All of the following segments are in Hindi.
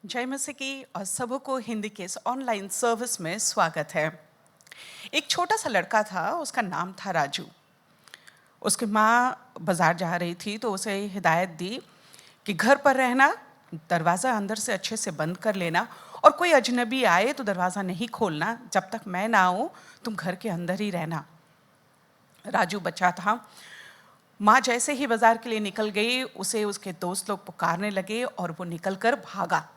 जय मसीह की और सबों को हिंदी के इस ऑनलाइन सर्विस में स्वागत है। एक छोटा सा लड़का था, उसका नाम था राजू। उसकी माँ बाजार जा रही थी तो उसे हिदायत दी कि घर पर रहना, दरवाज़ा अंदर से अच्छे से बंद कर लेना और कोई अजनबी आए तो दरवाज़ा नहीं खोलना, जब तक मैं ना आऊँ तुम घर के अंदर ही रहना। राजू बच्चा था। माँ जैसे ही बाजार के लिए निकल गई, उसे उसके दोस्त लोग पुकारने लगे और वो निकल कर भागा।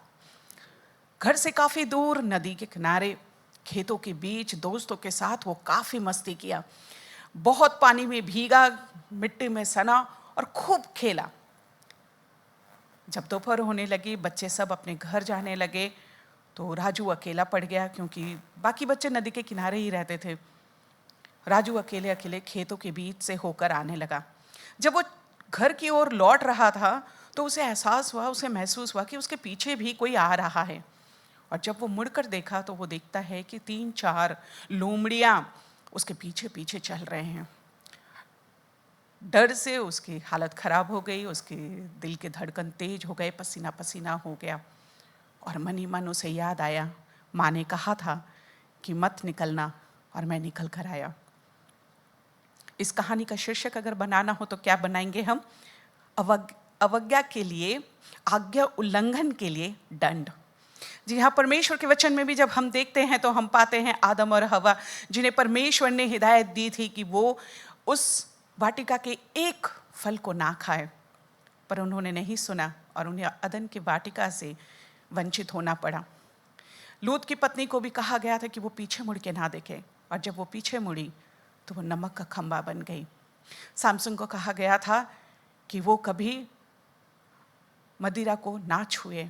घर से काफ़ी दूर नदी के किनारे खेतों के बीच दोस्तों के साथ वो काफ़ी मस्ती किया। बहुत पानी में भीगा, मिट्टी में सना और खूब खेला। जब दोपहर होने लगी, बच्चे सब अपने घर जाने लगे तो राजू अकेला पड़ गया, क्योंकि बाकी बच्चे नदी के किनारे ही रहते थे। राजू अकेले अकेले खेतों के बीच से होकर आने लगा। जब वो घर की ओर लौट रहा था तो उसे एहसास हुआ, उसे महसूस हुआ कि उसके पीछे भी कोई आ रहा है। और जब वो मुड़कर देखा तो वो देखता है कि 3-4 लोमड़ियाँ उसके पीछे पीछे चल रहे हैं। डर से उसकी हालत खराब हो गई, उसके दिल के धड़कन तेज हो गए, पसीना पसीना हो गया। और मन ही मन उसे याद आया, माँ ने कहा था कि मत निकलना, और मैं निकल कर आया। इस कहानी का शीर्षक अगर बनाना हो तो क्या बनाएंगे हम? अवज्ञा के लिए, आज्ञा उल्लंघन के लिए दंड। जी हाँ, परमेश्वर के वचन में भी जब हम देखते हैं तो हम पाते हैं आदम और हवा, जिन्हें परमेश्वर ने हिदायत दी थी कि वो उस वाटिका के एक फल को ना खाए, पर उन्होंने नहीं सुना और उन्हें अदन की वाटिका से वंचित होना पड़ा। लूत की पत्नी को भी कहा गया था कि वो पीछे मुड़ के ना देखे, और जब वो पीछे मुड़ी तो वो नमक का खंबा बन गई। सैमसन को कहा गया था कि वो कभी मदिरा को ना छुए,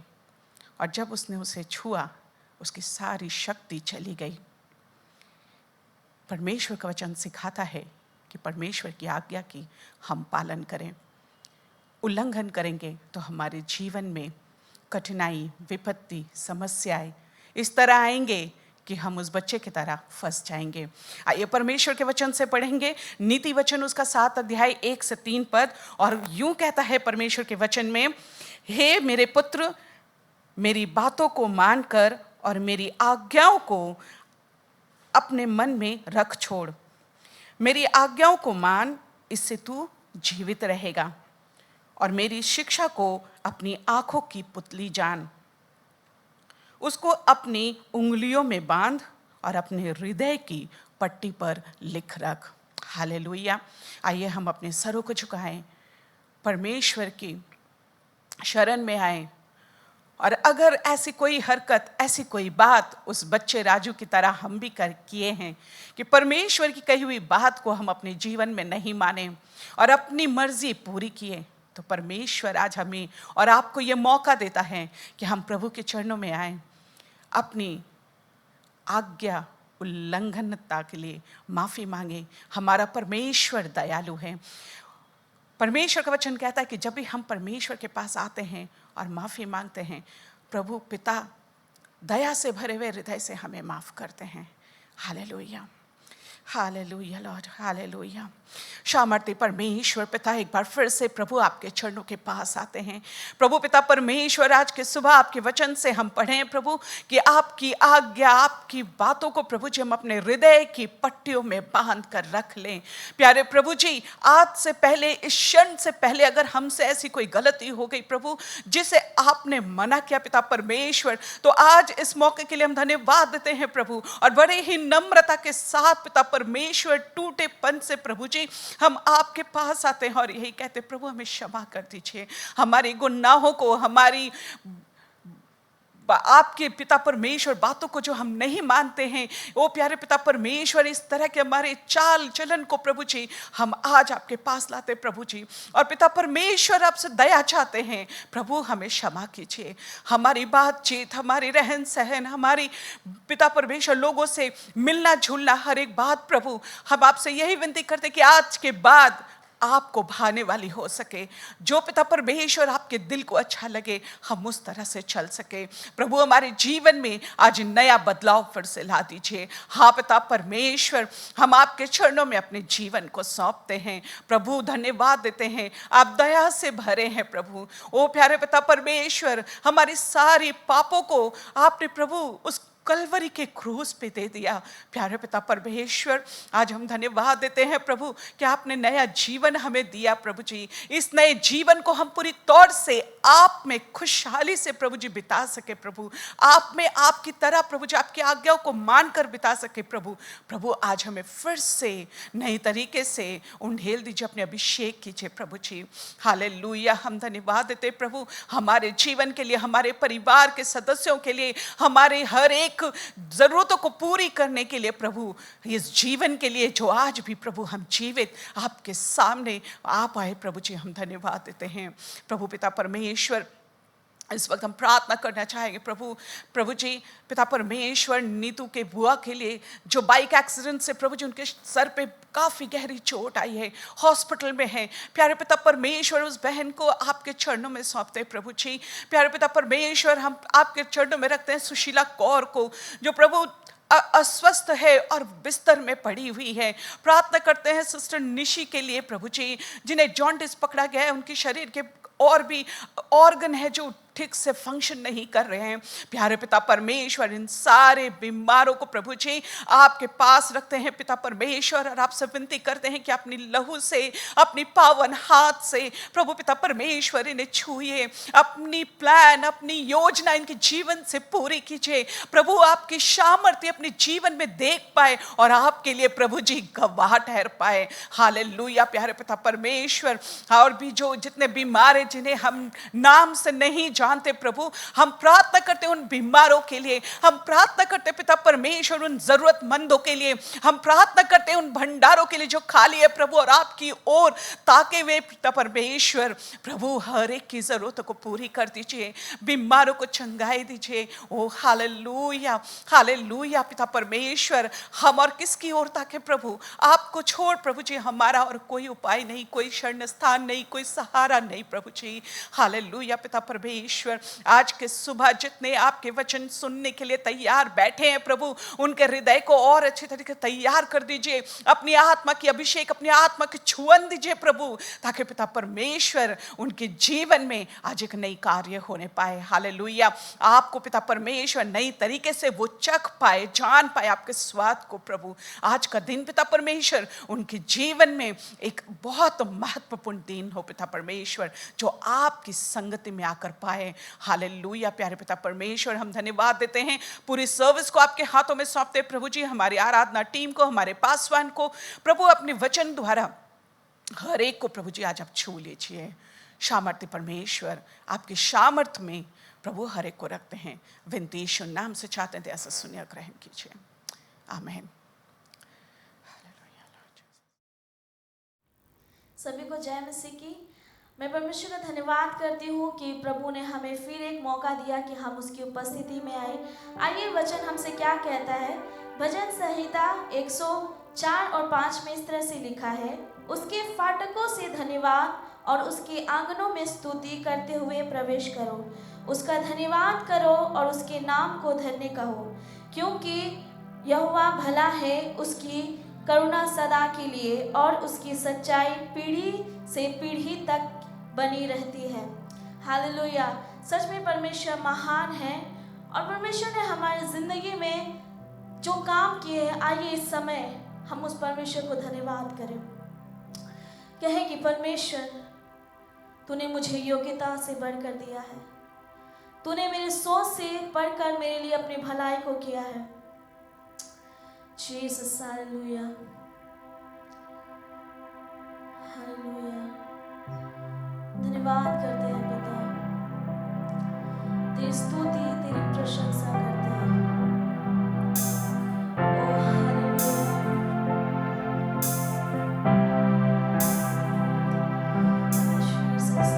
और जब उसने उसे छुआ उसकी सारी शक्ति चली गई। परमेश्वर का वचन सिखाता है कि परमेश्वर की आज्ञा की हम पालन करें। उल्लंघन करेंगे तो हमारे जीवन में कठिनाई, विपत्ति, समस्याएं इस तरह आएंगे कि हम उस बच्चे की तरह फंस जाएंगे। आइए परमेश्वर के वचन से पढ़ेंगे। नीति वचन उसका 7 अध्याय 1 से 3 पद, और यूं कहता है परमेश्वर के वचन में, हे मेरे पुत्र, मेरी बातों को मानकर और मेरी आज्ञाओं को अपने मन में रख छोड़। मेरी आज्ञाओं को मान, इससे तू जीवित रहेगा, और मेरी शिक्षा को अपनी आंखों की पुतली जान। उसको अपनी उंगलियों में बांध और अपने हृदय की पट्टी पर लिख रख। हालेलुया। आइए हम अपने सरों को झुकाएं, परमेश्वर की शरण में आए, और अगर ऐसी कोई हरकत, ऐसी कोई बात उस बच्चे राजू की तरह हम भी किए हैं कि परमेश्वर की कही हुई बात को हम अपने जीवन में नहीं माने और अपनी मर्जी पूरी किए, तो परमेश्वर आज हमें और आपको ये मौका देता है कि हम प्रभु के चरणों में आए, अपनी आज्ञा उल्लंघनता के लिए माफ़ी मांगे। हमारा परमेश्वर दयालु है। परमेश्वर का वचन कहता है कि जब भी हम परमेश्वर के पास आते हैं और माफ़ी मांगते हैं, प्रभु पिता दया से भरे हुए हृदय से हमें माफ़ करते हैं। Hallelujah, hallelujah Lord, hallelujah. सामर्थ्य परमेश्वर पिता, एक बार फिर से प्रभु आपके चरणों के पास आते हैं। प्रभु पिता परमेश्वर, आज के सुबह आपके वचन से हम पढ़ें प्रभु कि आपकी आज्ञा, आपकी बातों को प्रभु जी हम अपने हृदय की पट्टियों में बांध कर रख लें। प्यारे प्रभु जी, आज से पहले, इस क्षण से पहले अगर हमसे ऐसी कोई गलती हो गई प्रभु जिसे आपने मना किया पिता परमेश्वर, तो आज इस मौके के लिए हम धन्यवाद देते हैं प्रभु, और बड़े ही नम्रता के साथ पिता परमेश्वर टूटेपन से प्रभु जी हम आपके पास आते हैं और यही कहते, प्रभु हमें क्षमा कर दीजिए, हमारे गुनाहों को, हमारी आपके पिता परमेश्वर बातों को जो हम नहीं मानते हैं, ओ प्यारे पिता परमेश्वर, इस तरह के हमारे चाल चलन को प्रभु जी हम आज आपके पास लाते प्रभु जी, और पिता परमेश्वर आपसे दया चाहते हैं। प्रभु हमें क्षमा कीजिए, हमारी बातचीत, हमारी रहन सहन, हमारी पिता परमेश्वर लोगों से मिलना जुलना, हर एक बात प्रभु हम आपसे यही विनती करते कि आज के बाद आपको भाने वाली हो सके, जो पिता परमेश्वर आपके दिल को अच्छा लगे, हम उस तरह से चल सके। प्रभु हमारे जीवन में आज नया बदलाव फिर से ला दीजिए। हाँ पिता परमेश्वर, हम आपके चरणों में अपने जीवन को सौंपते हैं प्रभु, धन्यवाद देते हैं, आप दया से भरे हैं प्रभु। ओ प्यारे पिता परमेश्वर, हमारी सारी पापों को आपने प्रभु उस कलवरी के क्रूस पे दे दिया। प्यारे पिता परमेश्वर, आज हम धन्यवाद देते हैं प्रभु कि आपने नया जीवन हमें दिया प्रभु जी। इस नए जीवन को हम पूरी तौर से आप में खुशहाली से प्रभु जी बिता सके प्रभु, आप में आपकी तरह प्रभु जी आपकी आज्ञाओं को मानकर बिता सके प्रभु। प्रभु आज हमें फिर से नई तरीके से उंडेल दीजिए, अपने अभिषेक कीजिए प्रभु जी। हालेलुया, हम धन्यवाद देते प्रभु हमारे जीवन के लिए, हमारे परिवार के सदस्यों के लिए, हमारे हर एक जरूरतों को पूरी करने के लिए प्रभु, इस जीवन के लिए जो आज भी प्रभु हम जीवित आपके सामने आप आए प्रभु जी, हम धन्यवाद देते हैं प्रभु पिता परमेश्वर। इस वक्त हम प्रार्थना करना चाहेंगे प्रभु जी पिता परमेश्वर, नीतू के बुआ के लिए जो बाइक एक्सीडेंट से प्रभु जी उनके सर पे काफ़ी गहरी चोट आई है, हॉस्पिटल में है। प्यारे पिता परमेश्वर, उस बहन को आपके चरणों में सौंपते हैं प्रभु जी। प्यारे पिता परमेश्वर, हम आपके चरणों में रखते हैं सुशीला कौर को, जो प्रभु अस्वस्थ है और बिस्तर में पड़ी हुई है। प्रार्थना करते हैं सिस्टर निशी के लिए प्रभु जी, जिन्हें जॉन्डिस पकड़ा गया है, उनके शरीर के और भी ऑर्गन है जो ठीक से फंक्शन नहीं कर रहे हैं। प्यारे पिता परमेश्वर, इन सारे बीमारों को प्रभु जी आपके पास रखते हैं पिता परमेश्वर, और आपसे विनती करते हैं कि अपनी लहू से, अपनी पावन हाथ से प्रभु पिता परमेश्वर इन्हें छुइए, अपनी प्लान, अपनी योजना इनके जीवन से पूरी कीजिए प्रभु। आपकी सामर्थ्य अपने जीवन में देख पाए और आपके लिए प्रभु जी गवाह ठहर पाए। हालेलुया प्यारे पिता परमेश्वर, और भी जो जितने बीमार हैं, जिन्हें हम नाम से नहीं जानते प्रभु, हम प्रार्थना करते उन बीमारों के लिए, हम प्रार्थना करते पिता परमेश्वर उन जरूरतमंदों के लिए, हम प्रार्थना करते उन भंडारों के लिए जो खाली है प्रभु, और आपकी ओर ताके हुए पिता परमेश्वर प्रभु हर एक की जरूरतों को पूरी कर दीजिए, बीमारों को चंगाई दीजिए। ओ हालेलुया, हालेलुया पिता परमेश्वर, हम और किसकी ओर ताके प्रभु, आपको छोड़ प्रभु जी हमारा और कोई उपाय नहीं, कोई शरण स्थान नहीं, कोई सहारा नहीं प्रभु जी। हालेलुया पिता परमेश्वर, आज के सुबह जितने आपके वचन सुनने के लिए तैयार बैठे हैं प्रभु, उनके हृदय को और अच्छे तरीके से तैयार कर दीजिए, अपनी आत्मा की अभिषेक, अपनी आत्मा की छुअन दीजिए प्रभु, ताकि पिता परमेश्वर उनके जीवन में आज एक नई कार्य होने पाए। हालेलुया, आपको पिता परमेश्वर नई तरीके से वो चख पाए, जान पाए आपके स्वाद को प्रभु। आज का दिन पिता परमेश्वर उनके जीवन में एक बहुत महत्वपूर्ण दिन हो पिता परमेश्वर, जो आपकी संगति में आकर पाए। हालेलुया प्यारे पिता परमेश्वर, हम धन्यवाद देते हैं, पूरी सर्विस को आपके हाथों में सौंपते प्रभु जी, हमारी आराधना टीम को, हमारे पासवान को प्रभु, अपने वचन द्वारा हर एक को प्रभु जी आज आप छू लीजिए। सामर्थ्य परमेश्वर, आपकी सामर्थ्य में प्रभु हर एक को रखते हैं, विनती यीशु नाम से चाहते हैं, ऐसा सुनिए, ग्रहण कीजिए, आमीन। सभी को जय मसीह की। मैं परमेश्वर का धन्यवाद करती हूँ कि प्रभु ने हमें फिर एक मौका दिया कि हम उसकी उपस्थिति में आए। आइए वचन हमसे क्या कहता है। भजन संहिता 104 और 5 में इस तरह से लिखा है, उसके फाटकों से धन्यवाद और उसके आंगनों में स्तुति करते हुए प्रवेश करो, उसका धन्यवाद करो और उसके नाम को धन्य कहो, क्योंकि यहोवा भला है, उसकी करुणा सदा के लिए और उसकी सच्चाई पीढ़ी से पीढ़ी तक बनी रहती है। हालेलुया, सच में परमेश्वर महान है और परमेश्वर ने हमारी ज़िंदगी में जो काम किए हैं, आइए इस समय हम उस परमेश्वर को धन्यवाद करें। कहें कि परमेश्वर, तूने मुझे योग्यता से बढ़कर दिया है, तूने मेरी सोच से बढ़कर मेरे लिए अपनी भलाई को किया है। जीसस, हालेलुया, हालेलुया, धन्यवाद करते हैं पिता, तेरी स्तुति, तेरी प्रशंसा करते हैं। ओ हालेलुया, जीसस,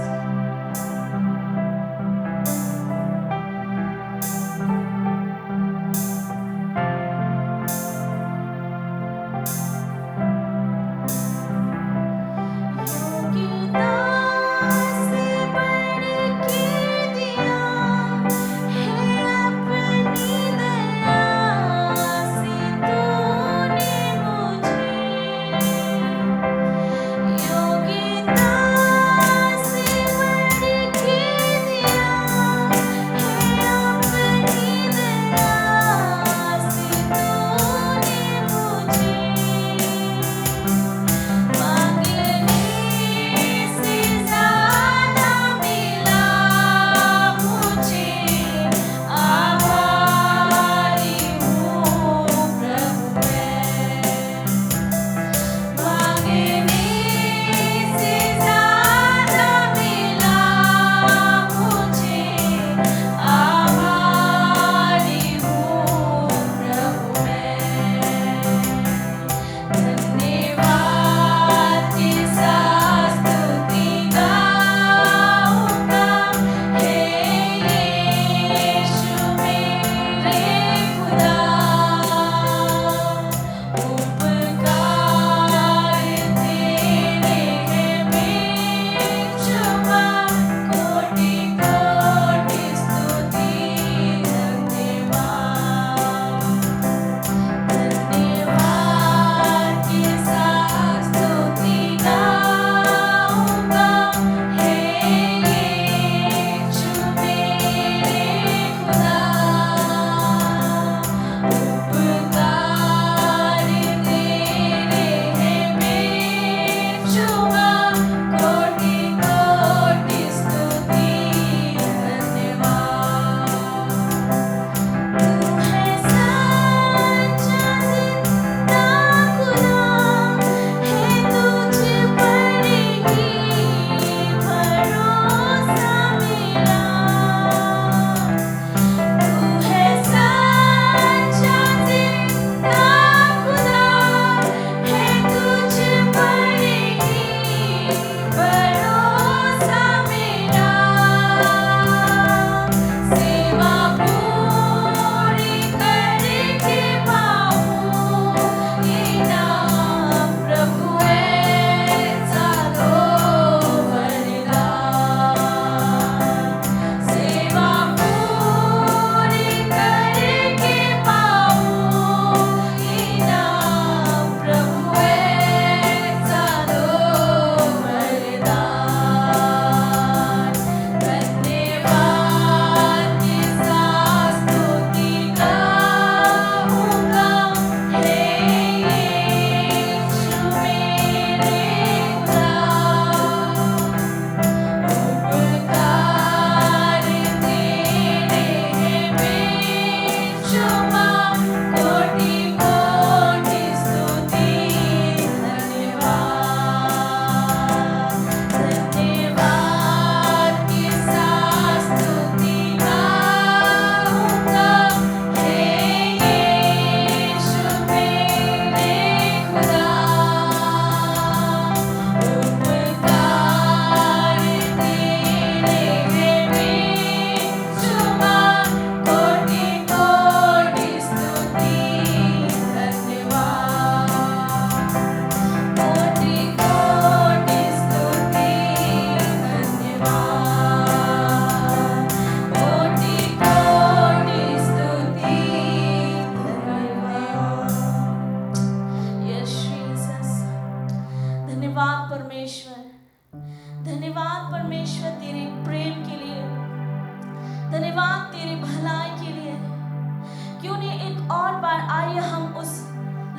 परमेश्वर, धन्यवाद परमेश्वर तेरे प्रेम के लिए, धन्यवाद तेरे भलाई के लिए। क्यों नहीं एक और बार आइए हम उस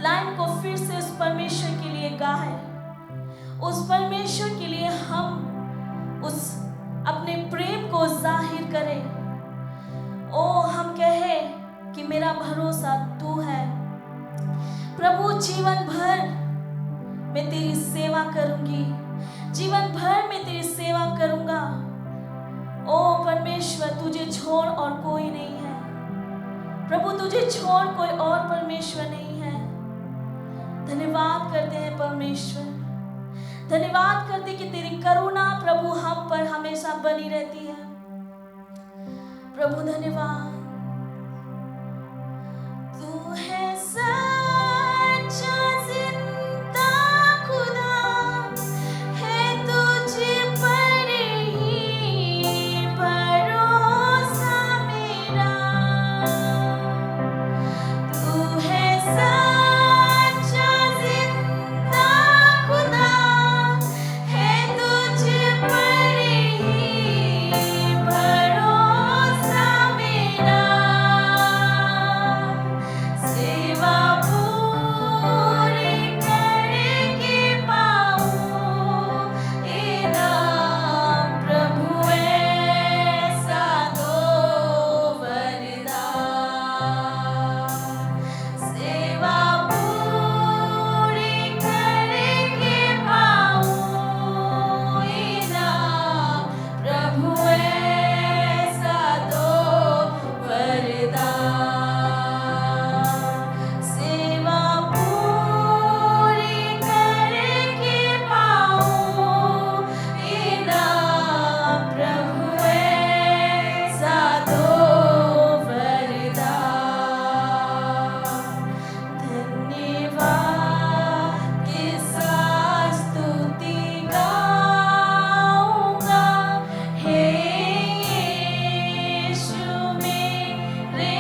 लाइन को फिर से उस परमेश्वर के लिए गाएं, उस परमेश्वर के लिए हम उस अपने प्रेम को जाहिर करें। ओ हम कहें कि मेरा भरोसा तू है प्रभु, जीवन भर मैं तेरी सेवा करूंगी, जीवन भर मैं तेरी सेवा करूंगा। ओ परमेश्वर, तुझे छोड़ और कोई नहीं है प्रभु, तुझे छोड़ कोई और परमेश्वर नहीं है। धन्यवाद करते हैं परमेश्वर, धन्यवाद करते कि तेरी करुणा प्रभु हम पर हमेशा बनी रहती है। प्रभु धन्यवाद, तू है सच्चा जिंदा खुदा, है तुझे पर ही भरोसा मेरा। तू है सच्चा जिंदा खुदा, है तुझे पर ही भरोसा मेरा। सेवा पूरी करके पाऊं इनाम प्रभु ऐसा दो वरदान। सेवा पूरी करके पाऊं इनाम प्रभु ऐसा दो वरदान। सेवा पूरी करके पाऊं इनाम प्रभु ऐसा दो वरदान। धन्यवाद के साथ स्तुति गाऊंगा, हे यीशु मेरे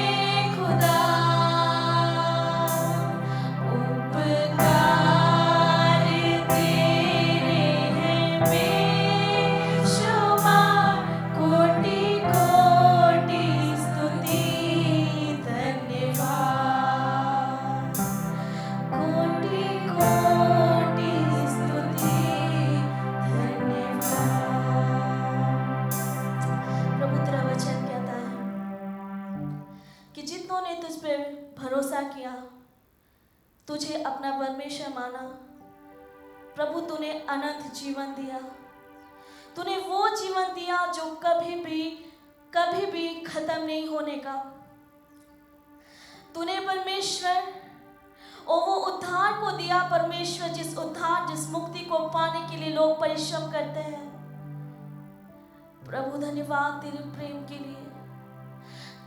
खुदा। उपकार तेरे हैं बेशुमार, कोटि कोटि स्तुति धन्यवाद। कोटि कोटि स्तुति धन्यवाद। प्रभु तेरा वचन कहता है कि जितनों ने तुझ पे भरोसा किया, तुझे अपना परमेश्वर माना, प्रभु तूने अनंत जीवन दिया। तूने वो जीवन दिया जो कभी भी खत्म नहीं होने का। तूने परमेश्वर वो उद्धार को दिया परमेश्वर, जिस उद्धार जिस मुक्ति को पाने के लिए लोग परिश्रम करते हैं। प्रभु धन्यवाद तेरे प्रेम के लिए,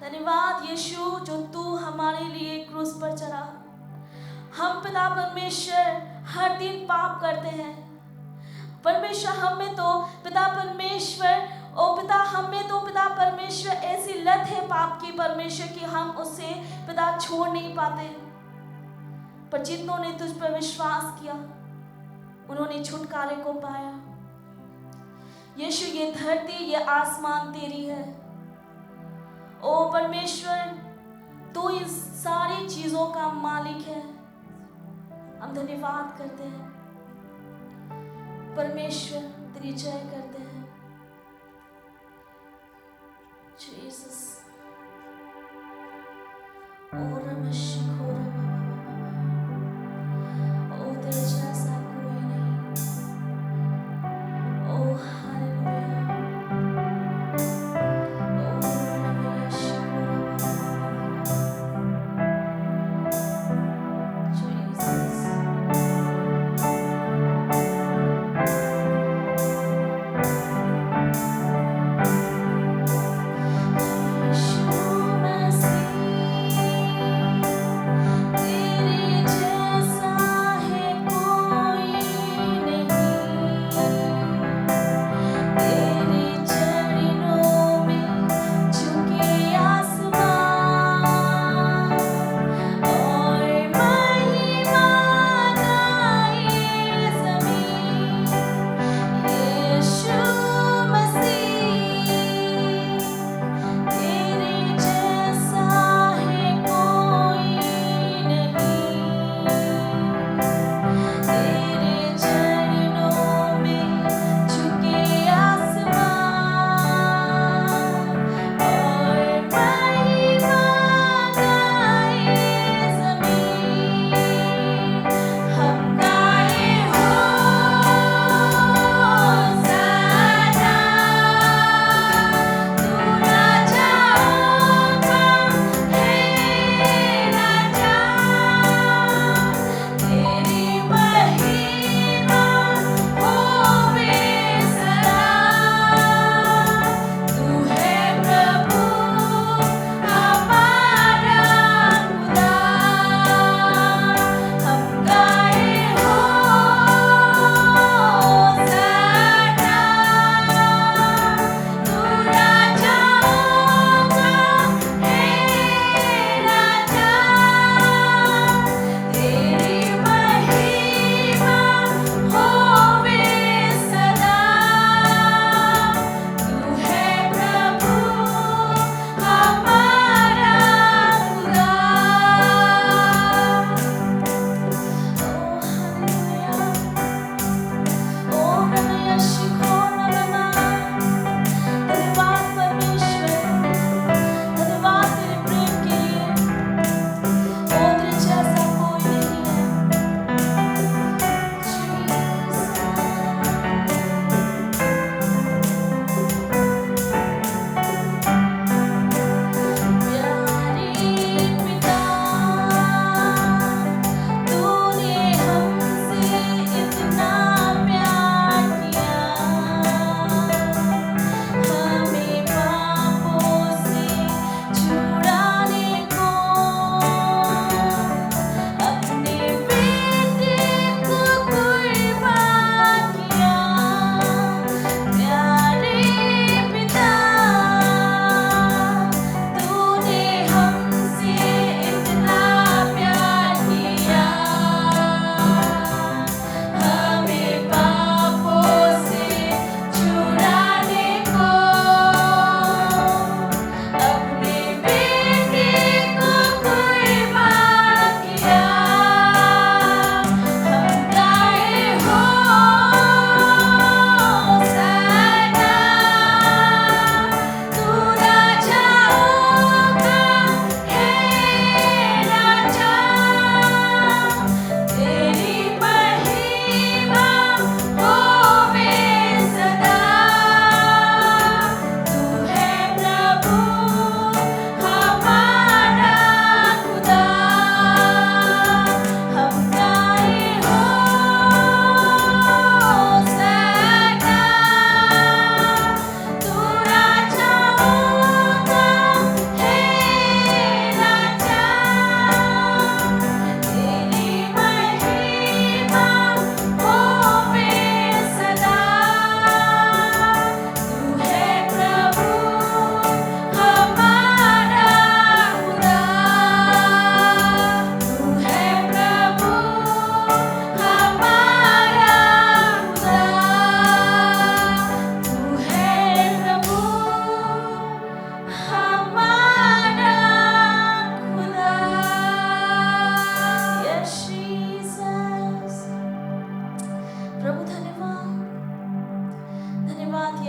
धन्यवाद यीशु जो तू हमारे लिए क्रूस पर चढ़ा। हम पिता परमेश्वर हर दिन पाप करते हैं परमेश्वर, हमें तो पिता परमेश्वर हमें तो पिता परमेश्वर ऐसी लत है पाप की परमेश्वर कि हम उससे पिता छोड़ नहीं पाते। पर जितनों ने तुझ पर विश्वास किया उन्होंने छुटकारे को पाया। यीशु ये धरती ये आसमान तेरी है। ओ परमेश्वर, तू इस सारी चीजों का मालिक है। हम धन्यवाद करते हैं परमेश्वर, तेरी जय करते हैं जीसस। ओ रमशिखोरा, ओ तेरे जैसा कोई नहीं। ओ हालेलुया, ओ रमशिखोरा, जीसस।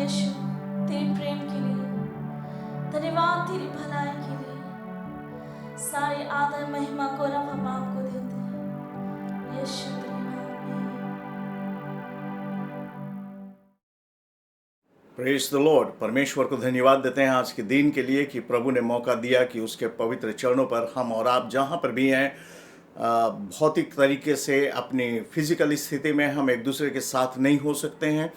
यीशु, तेरी प्रेम के लिए धन्यवाद, तेरी भलाई के लिए सारी आदर महिमा गौरव हम आपको देते हैं यीशु तेरे नाम में। Praise the Lord. परमेश्वर को धन्यवाद देते हैं आज के दिन के लिए कि प्रभु ने मौका दिया कि उसके पवित्र चरणों पर हम और आप जहाँ पर भी हैं भौतिक तरीके से अपनी फिजिकल स्थिति में हम एक दूसरे के साथ नहीं हो सकते हैं,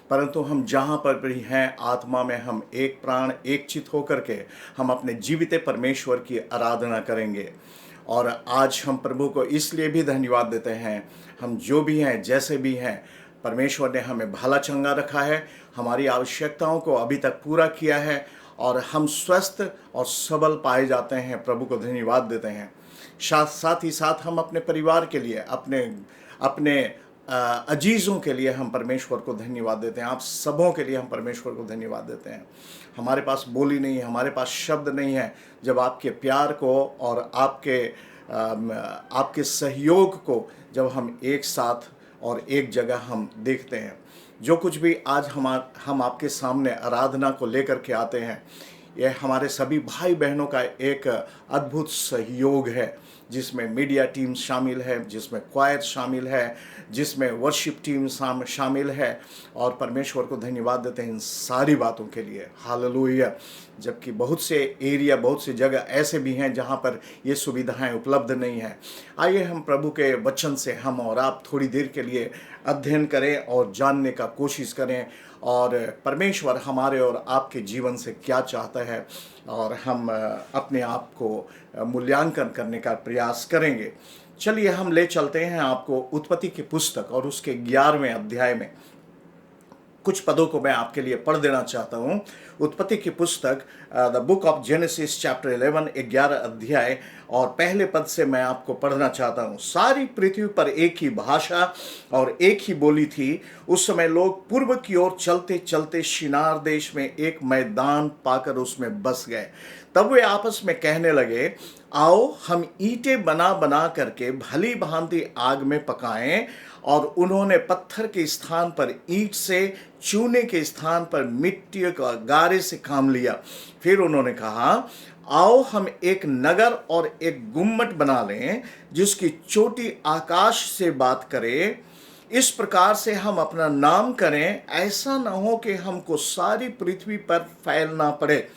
परंतु हम जहाँ पर भी हैं आत्मा में हम एक प्राण एक चित होकर के हम अपने जीवित परमेश्वर की आराधना करेंगे। और आज हम प्रभु को इसलिए भी धन्यवाद देते हैं, हम जो भी हैं जैसे भी हैं परमेश्वर ने हमें भला चंगा रखा है, हमारी आवश्यकताओं को अभी तक पूरा किया है और हम स्वस्थ और सबल पाए जाते हैं। प्रभु को धन्यवाद देते हैं। साथ ही साथ हम अपने परिवार के लिए अपने अजीज़ों के लिए हम परमेश्वर को धन्यवाद देते हैं। आप सबों के लिए हम परमेश्वर को धन्यवाद देते हैं। हमारे पास बोली नहीं है, हमारे पास शब्द नहीं है, जब आपके प्यार को और आपके सहयोग को जब हम एक साथ और एक जगह हम देखते हैं। जो कुछ भी आज हम आपके सामने आराधना को लेकर के आते हैं, यह हमारे सभी भाई बहनों का एक अद्भुत सहयोग है, जिसमें मीडिया टीम शामिल है, जिसमें क्वायर शामिल है, जिसमें वर्शिप टीम शामिल है। और परमेश्वर को धन्यवाद देते हैं इन सारी बातों के लिए। हालेलुया। जबकि बहुत से एरिया, बहुत सी जगह ऐसे भी हैं जहां पर ये सुविधाएं उपलब्ध नहीं हैं। आइए हम प्रभु के वचन से हम और आप थोड़ी देर के लिए अध्ययन करें और जानने का कोशिश करें और परमेश्वर हमारे और आपके जीवन से क्या चाहता है, और हम अपने आप को मूल्यांकन करने का प्रयास करेंगे। चलिए हम ले चलते हैं आपको उत्पत्ति की पुस्तक और उसके 11वें अध्याय में। कुछ पदों को मैं आपके लिए पढ़ देना चाहता हूँ। उत्पत्ति की पुस्तक the book of genesis chapter 11 11 अध्याय और पहले पद से मैं आपको पढ़ना चाहता हूँ। सारी पृथ्वी पर एक ही भाषा और एक ही बोली थी। उस समय लोग पूर्व की ओर चलते चलते शिनार देश में एक मैदान पाकर उसमें बस गए। तब वे आपस में कहने लगे, आओ हम ईंटें बना बना करके भली भांति आग में पकाएं। और उन्होंने पत्थर के स्थान पर ईंट से, चूने के स्थान पर मिट्टी का गारे से काम लिया। फिर उन्होंने कहा, आओ हम एक नगर और एक गुम्मट बना लें जिसकी चोटी आकाश से बात करे। इस प्रकार से हम अपना नाम करें, ऐसा न हो कि हमको सारी पृथ्वी पर फैलना पड़े।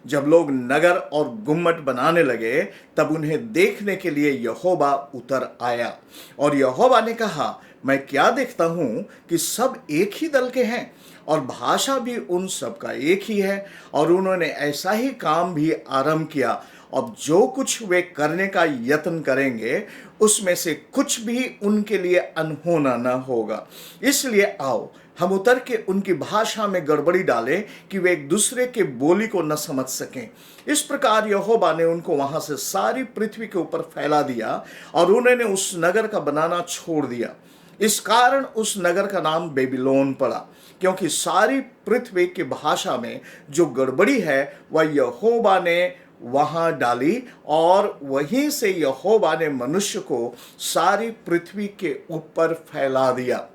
जब लोग नगर और गुम्मट बनाने लगे तब उन्हें देखने के लिए यहोवा उतर आया। और यहोवा ने कहा, मैं क्या देखता हूं कि सब एक ही दल के हैं और भाषा भी उन सब का एक ही है। और उन्होंने ऐसा ही काम भी आरंभ किया। अब जो कुछ वे करने का यत्न करेंगे उसमें से कुछ भी उनके लिए अनहोना न होगा। इसलिए आओ हम उतर के उनकी भाषा में गड़बड़ी डालें कि वे एक दूसरे के बोली को न समझ सकें। इस प्रकार यहोवा ने उनको वहां से सारी पृथ्वी के ऊपर फैला दिया और उन्होंने उस नगर का बनाना छोड़ दिया। इस कारण उस नगर का नाम बेबीलोन पड़ा, क्योंकि सारी पृथ्वी की भाषा में जो गड़बड़ी है वह यहोवा ने वहां डाली। और वहीं से यहोवा ने मनुष्य को सारी पृथ्वी के ऊपर फैला दिया।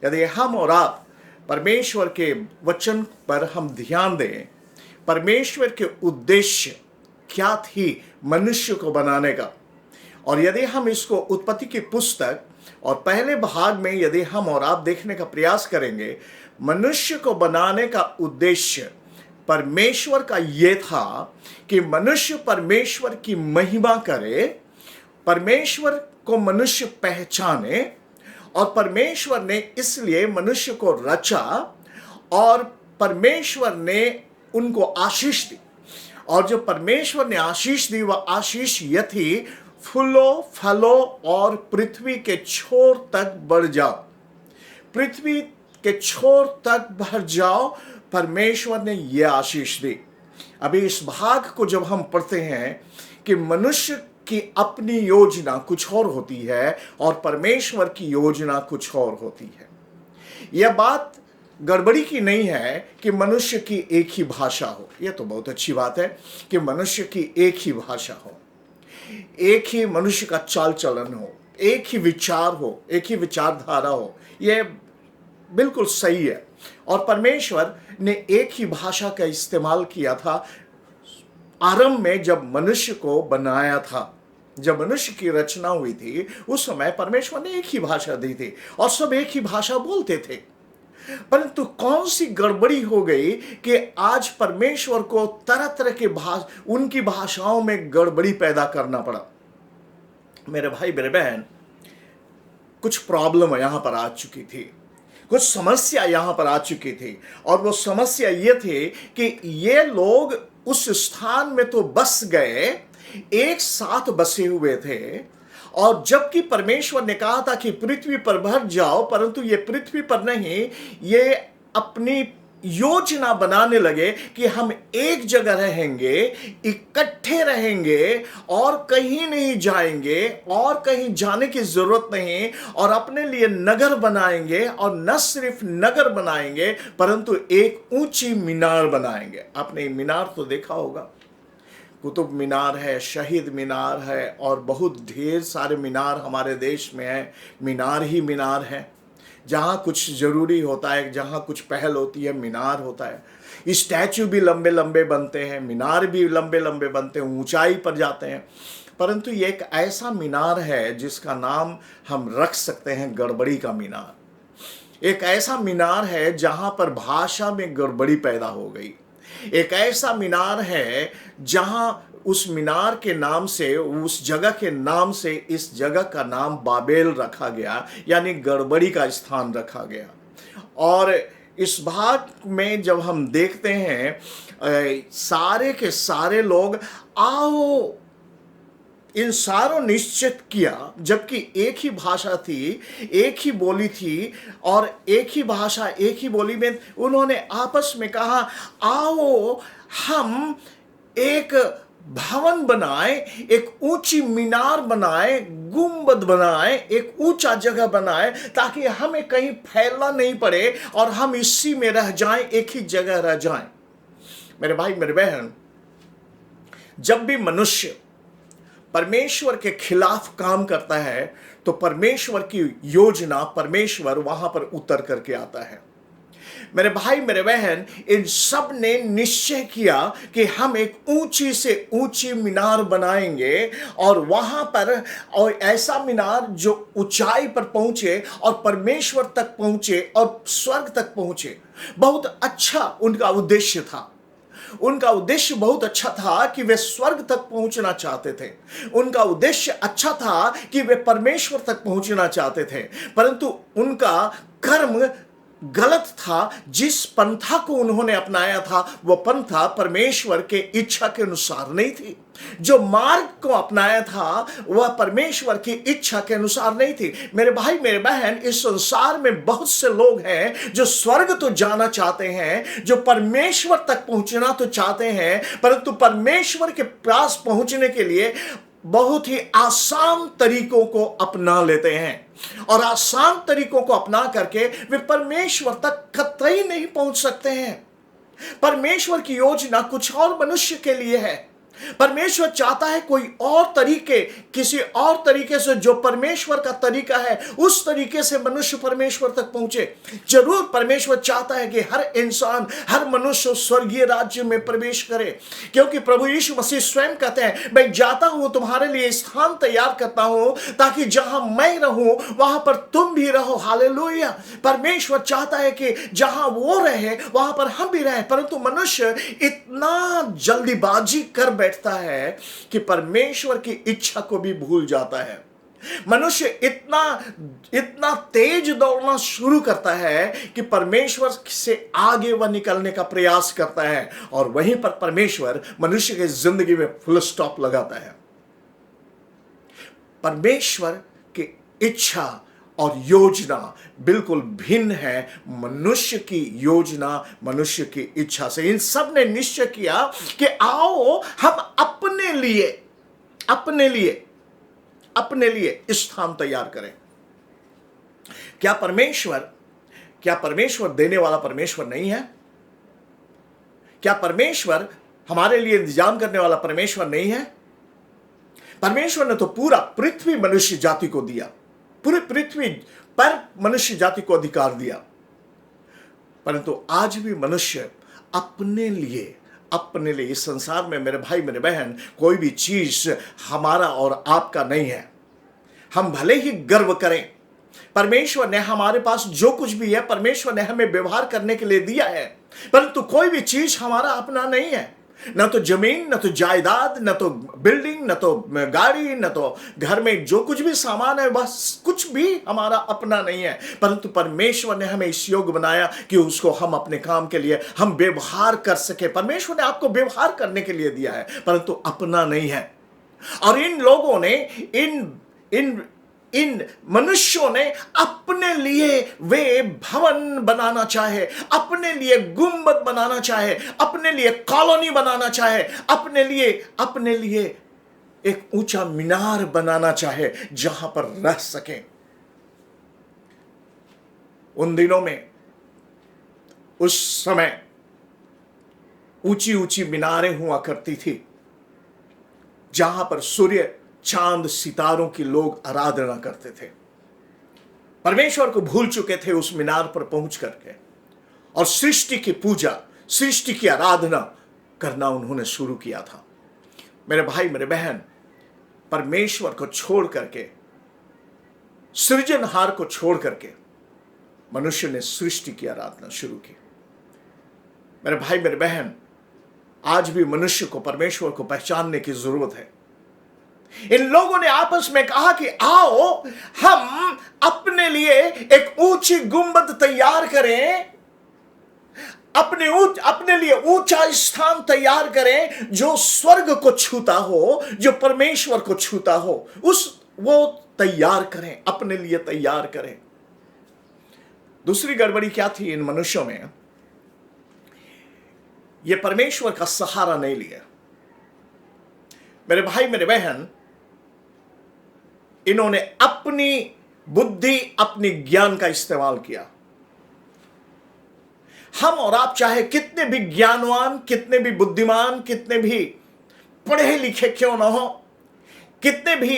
यदि हम और आप परमेश्वर के वचन पर हम ध्यान दें, परमेश्वर के उद्देश्य क्या थी मनुष्य को बनाने का, और यदि हम इसको उत्पत्ति की पुस्तक और पहले भाग में यदि हम और आप देखने का प्रयास करेंगे, मनुष्य को बनाने का उद्देश्य परमेश्वर का ये था कि मनुष्य परमेश्वर की महिमा करे, परमेश्वर को मनुष्य पहचाने। और परमेश्वर ने इसलिए मनुष्य को रचा और परमेश्वर ने उनको आशीष दी। और जो परमेश्वर ने आशीष दी वह आशीष यह थी, फूलो फलो और पृथ्वी के छोर तक बढ़ जाओ, पृथ्वी के छोर तक बढ़ जाओ। परमेश्वर ने यह आशीष दी। अभी इस भाग को जब हम पढ़ते हैं कि मनुष्य की अपनी योजना कुछ और होती है और परमेश्वर की योजना कुछ और होती है। यह बात गड़बड़ी की नहीं है कि मनुष्य की एक ही भाषा हो। यह तो बहुत अच्छी बात है कि मनुष्य की एक ही भाषा हो, एक ही मनुष्य का चाल चलन हो, एक ही विचार हो, एक ही विचारधारा हो। यह बिल्कुल सही है। और परमेश्वर ने एक ही भाषा का इस्तेमाल किया था आरंभ में, जब मनुष्य को बनाया था, जब मनुष्य की रचना हुई थी, उस समय परमेश्वर ने एक ही भाषा दी थी और सब एक ही भाषा बोलते थे। परंतु कौन सी गड़बड़ी हो गई कि आज परमेश्वर को तरह तरह के उनकी भाषाओं में गड़बड़ी पैदा करना पड़ा। मेरे भाई मेरे बहन, कुछ प्रॉब्लम यहां पर आ चुकी थी, कुछ समस्या यहां पर आ चुकी थी। और वो समस्या ये थी कि ये लोग उस स्थान में तो बस गए, एक साथ बसे हुए थे, और जबकि परमेश्वर ने कहा था कि पृथ्वी पर भर जाओ, परंतु ये पृथ्वी पर नहीं, ये अपनी योजना बनाने लगे कि हम एक जगह रहेंगे, इकट्ठे रहेंगे और कहीं नहीं जाएंगे और कहीं जाने की जरूरत नहीं, और अपने लिए नगर बनाएंगे, और न सिर्फ नगर बनाएंगे परंतु एक ऊंची मीनार बनाएंगे। आपने मीनार तो देखा होगा, कुतुब मीनार है, शहीद मीनार है, और बहुत ढेर सारे मीनार हमारे देश में है। मीनार ही मीनार है, जहाँ कुछ ज़रूरी होता है, जहाँ कुछ पहल होती है, मीनार होता है। स्टैचू भी लंबे लंबे बनते हैं, मीनार भी लंबे लंबे बनते हैं, ऊंचाई पर जाते हैं। परंतु ये एक ऐसा मीनार है जिसका नाम हम रख सकते हैं गड़बड़ी का मीनार। एक ऐसा मीनार है जहाँ पर भाषा में गड़बड़ी पैदा हो गई। एक ऐसा मीनार है जहां उस मीनार के नाम से, उस जगह के नाम से, इस जगह का नाम बाबेल रखा गया, यानी गड़बड़ी का स्थान रखा गया। और इस भाग में जब हम देखते हैं, सारे के सारे लोग आओ, इन सारों निश्चित किया, जबकि एक ही भाषा थी, एक ही बोली थी, और एक ही भाषा एक ही बोली में उन्होंने आपस में कहा, आओ हम एक भवन बनाए, एक ऊंची मीनार बनाए, गुंबद बनाए, एक ऊंचा जगह बनाए, ताकि हमें कहीं फैलना नहीं पड़े और हम इसी में रह जाएं, एक ही जगह रह जाएं। मेरे भाई मेरे बहन, जब भी मनुष्य परमेश्वर के खिलाफ काम करता है तो परमेश्वर की योजना, परमेश्वर वहां पर उतर करके आता है। मेरे भाई मेरे बहन, इन सब ने निश्चय किया कि हम एक ऊंची से ऊंची मीनार बनाएंगे, और वहां पर, और ऐसा मीनार जो ऊंचाई पर पहुंचे और परमेश्वर तक पहुंचे और स्वर्ग तक पहुंचे। बहुत अच्छा उनका उद्देश्य था। उनका उद्देश्य बहुत अच्छा था कि वे स्वर्ग तक पहुंचना चाहते थे। उनका उद्देश्य अच्छा था कि वे परमेश्वर तक पहुंचना चाहते थे, परंतु उनका कर्म गलत था। जिस पंथा को उन्होंने अपनाया था, वह पंथा परमेश्वर के इच्छा के अनुसार नहीं थी। जो मार्ग को अपनाया था वह परमेश्वर की इच्छा के अनुसार नहीं थी। मेरे भाई मेरे बहन, इस संसार में बहुत से लोग हैं जो स्वर्ग तो जाना चाहते हैं, जो परमेश्वर तक पहुंचना तो चाहते हैं, परंतु परमेश्वर के पास पहुंचने के लिए बहुत ही आसान तरीकों को अपना लेते हैं, और आसान तरीकों को अपना करके वे परमेश्वर तक कतई नहीं पहुंच सकते हैं। परमेश्वर की योजना कुछ और मनुष्य के लिए है। परमेश्वर चाहता है कोई और तरीके, किसी और तरीके से, जो परमेश्वर का तरीका है उस तरीके से मनुष्य परमेश्वर तक पहुंचे। जरूर परमेश्वर चाहता है कि हर इंसान, हर मनुष्य स्वर्गीय राज्य में प्रवेश करे, क्योंकि प्रभु यीशु मसीह स्वयं कहते हैं, मैं जाता हूं, तुम्हारे लिए स्थान तैयार करता हूं, ताकि जहां मैं रहूं वहां पर तुम भी रहो। हालेलुया। परमेश्वर चाहता है कि जहां वो रहे वहां पर हम भी रहे, परंतु मनुष्य इतना जल्दीबाजी कर बैठता है कि परमेश्वर की इच्छा को भी भूल जाता है। मनुष्य इतना तेज दौड़ना शुरू करता है कि परमेश्वर से आगे वह निकलने का प्रयास करता है, और वहीं पर परमेश्वर मनुष्य की जिंदगी में फुल स्टॉप लगाता है। परमेश्वर की इच्छा और योजना बिल्कुल भिन्न है मनुष्य की योजना, मनुष्य की इच्छा से। इन सब ने निश्चय किया कि आओ हम अपने लिए स्थान तैयार करें। क्या परमेश्वर देने वाला परमेश्वर नहीं है? क्या परमेश्वर हमारे लिए इंतजाम करने वाला परमेश्वर नहीं है? परमेश्वर ने तो पूरा पृथ्वी मनुष्य जाति को दिया, पूरी पृथ्वी पर मनुष्य जाति को अधिकार दिया। परंतु आज भी मनुष्य अपने लिए इस संसार में मेरे भाई मेरे बहन कोई भी चीज हमारा और आपका नहीं है। हम भले ही गर्व करें, परमेश्वर ने हमारे पास जो कुछ भी है परमेश्वर ने हमें व्यवहार करने के लिए दिया है, परंतु कोई भी चीज हमारा अपना नहीं है। न तो जमीन, न तो जायदाद, न तो बिल्डिंग, न तो गाड़ी, न तो घर में जो कुछ भी सामान है बस कुछ भी हमारा अपना नहीं है। परंतु परमेश्वर ने हमें इस योग्य बनाया कि उसको हम अपने काम के लिए हम व्यवहार कर सके। परमेश्वर ने आपको व्यवहार करने के लिए दिया है परंतु अपना नहीं है। और इन लोगों ने इन मनुष्यों ने अपने लिए वे भवन बनाना चाहे, अपने लिए गुंबद बनाना चाहे, अपने लिए कॉलोनी बनाना चाहे, अपने लिए एक ऊंचा मीनार बनाना चाहे जहां पर रह सके। उन दिनों में उस समय ऊंची ऊंची मीनारें हुआ करती थी जहां पर सूर्य चांद सितारों की लोग आराधना करते थे। परमेश्वर को भूल चुके थे उस मीनार पर पहुंच करके, और सृष्टि की पूजा, सृष्टि की आराधना करना उन्होंने शुरू किया था। मेरे भाई मेरे बहन, परमेश्वर को छोड़ करके, सृजनहार को छोड़ करके मनुष्य ने सृष्टि की आराधना शुरू की। मेरे भाई मेरे बहन, आज भी मनुष्य को परमेश्वर को पहचानने की जरूरत है। इन लोगों ने आपस में कहा कि आओ हम अपने लिए एक ऊंची गुंबद तैयार करें, अपने लिए ऊंचा स्थान तैयार करें जो स्वर्ग को छूता हो, जो परमेश्वर को छूता हो, वो तैयार करें, अपने लिए तैयार करें। दूसरी गड़बड़ी क्या थी इन मनुष्यों में? ये परमेश्वर का सहारा नहीं लिया। मेरे भाई मेरे बहन, इन्होंने अपनी बुद्धि, अपनी ज्ञान का इस्तेमाल किया। हम और आप चाहे कितने भी ज्ञानवान, कितने भी बुद्धिमान, कितने भी पढ़े लिखे क्यों ना हो, कितने भी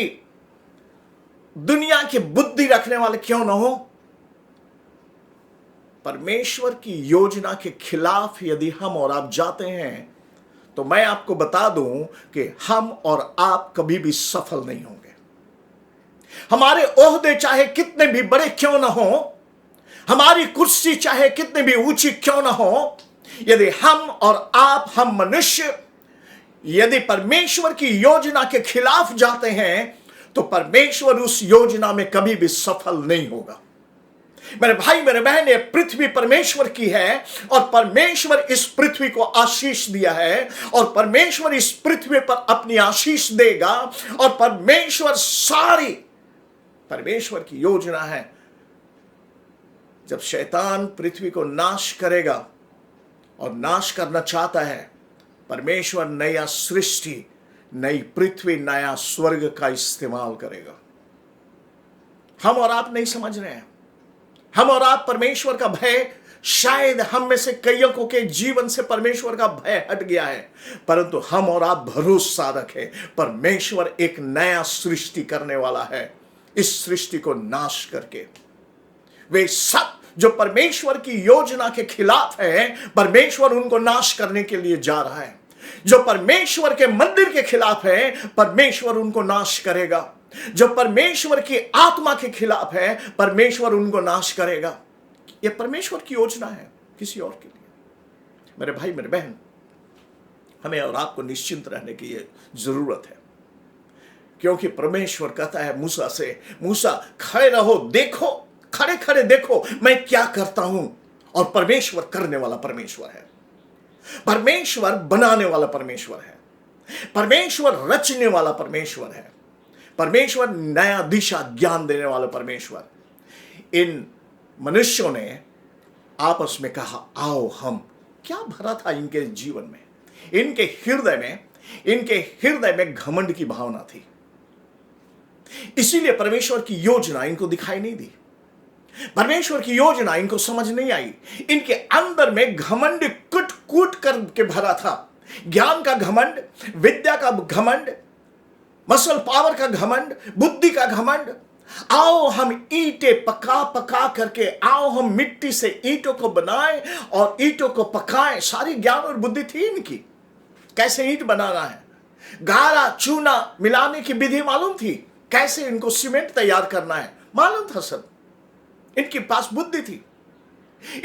दुनिया की बुद्धि रखने वाले क्यों ना हो, परमेश्वर की योजना के खिलाफ यदि हम और आप जाते हैं तो मैं आपको बता दूं कि हम और आप कभी भी सफल नहीं होंगे। हमारे ओहदे चाहे कितने भी बड़े क्यों ना हो, हमारी कुर्सी चाहे कितने भी ऊंची क्यों ना हो, यदि हम और आप, हम मनुष्य यदि परमेश्वर की योजना के खिलाफ जाते हैं तो परमेश्वर उस योजना में कभी भी सफल नहीं होगा। मेरे भाई मेरे बहन, ये पृथ्वी परमेश्वर की है और परमेश्वर इस पृथ्वी को आशीष दिया है और परमेश्वर इस पृथ्वी पर अपनी आशीष देगा और परमेश्वर सारी परमेश्वर की योजना है। जब शैतान पृथ्वी को नाश करेगा और नाश करना चाहता है, परमेश्वर नया सृष्टि, नई पृथ्वी, नया स्वर्ग का इस्तेमाल करेगा। हम और आप नहीं समझ रहे हैं। हम और आप परमेश्वर का भय, शायद हम में से कईयों के जीवन से परमेश्वर का भय हट गया है, परंतु हम और आप भरोसा रखें, परमेश्वर एक नया सृष्टि करने वाला है। इस सृष्टि को नाश करके वे सब जो परमेश्वर की योजना के खिलाफ है, परमेश्वर उनको नाश करने के लिए जा रहा है। जो परमेश्वर के मंदिर के खिलाफ है, परमेश्वर उनको नाश करेगा। जो परमेश्वर की आत्मा के खिलाफ है, परमेश्वर उनको नाश करेगा। यह परमेश्वर की योजना है, किसी और के लिए। मेरे भाई मेरे बहन, हमें और आपको निश्चिंत रहने की जरूरत है, क्योंकि परमेश्वर कहता है मूसा से, मूसा खड़े रहो, देखो, खड़े खड़े देखो मैं क्या करता हूं। और परमेश्वर करने वाला परमेश्वर है, परमेश्वर बनाने वाला परमेश्वर है, परमेश्वर रचने वाला परमेश्वर है, परमेश्वर नया दिशा ज्ञान देने वाला परमेश्वर। इन मनुष्यों ने आपस में कहा आओ हम। क्या भरा था इनके जीवन में? इनके हृदय में घमंड की भावना थी, इसीलिए परमेश्वर की योजना इनको दिखाई नहीं दी, परमेश्वर की योजना इनको समझ नहीं आई। इनके अंदर में घमंड कुट कूट करके भरा था। ज्ञान का घमंड, विद्या का घमंड, मसल पावर का घमंड, बुद्धि का घमंड, आओ हम ईंटें पका पका करके, आओ हम मिट्टी से ईंटों को बनाएं और ईंटों को पकाएं। सारी ज्ञान और बुद्धि थी इनकी, कैसे ईंट बनाना है। गारा चूना मिलाने की विधि मालूम थी, कैसे इनको सीमेंट तैयार करना है मालूम था सब। इनके पास बुद्धि थी,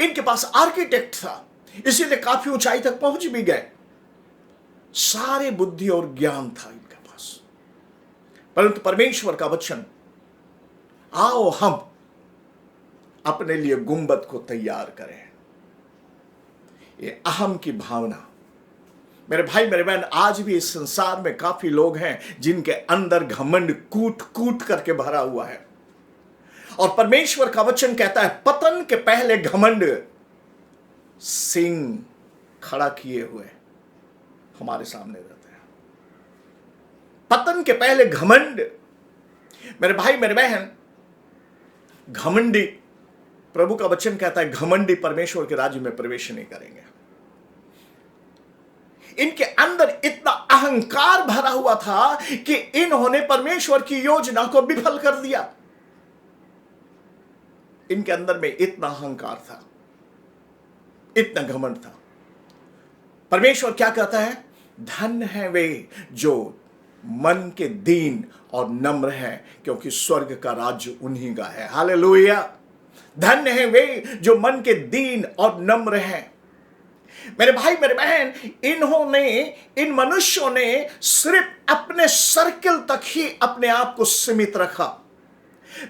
इनके पास आर्किटेक्ट था, इसीलिए काफी ऊंचाई तक पहुंच भी गए। सारे बुद्धि और ज्ञान था इनके पास। परंतु परमेश्वर का वचन, आओ हम अपने लिए गुंबद को तैयार करें। ये अहम की भावना, मेरे भाई मेरे बहन, आज भी इस संसार में काफी लोग हैं जिनके अंदर घमंड कूट कूट करके भरा हुआ है। और परमेश्वर का वचन कहता है, पतन के पहले घमंड सिंह खड़ा किए हुए हमारे सामने रहते हैं। पतन के पहले घमंड, मेरे भाई मेरे बहन, घमंडी, प्रभु का वचन कहता है घमंडी परमेश्वर के राज्य में प्रवेश नहीं करेंगे। इनके अंदर इतना अहंकार भरा हुआ था कि इन्होंने परमेश्वर की योजना को विफल कर दिया। इनके अंदर में इतना अहंकार था, इतना घमंड था। परमेश्वर क्या कहता है? धन्य है वे जो मन के दीन और नम्र है, क्योंकि स्वर्ग का राज्य उन्हीं का है। हालेलुया। धन्य है वे जो मन के दीन और नम्र हैं। मेरे भाई मेरे बहन, इन मनुष्यों ने सिर्फ अपने सर्कल तक ही अपने आप को सीमित रखा।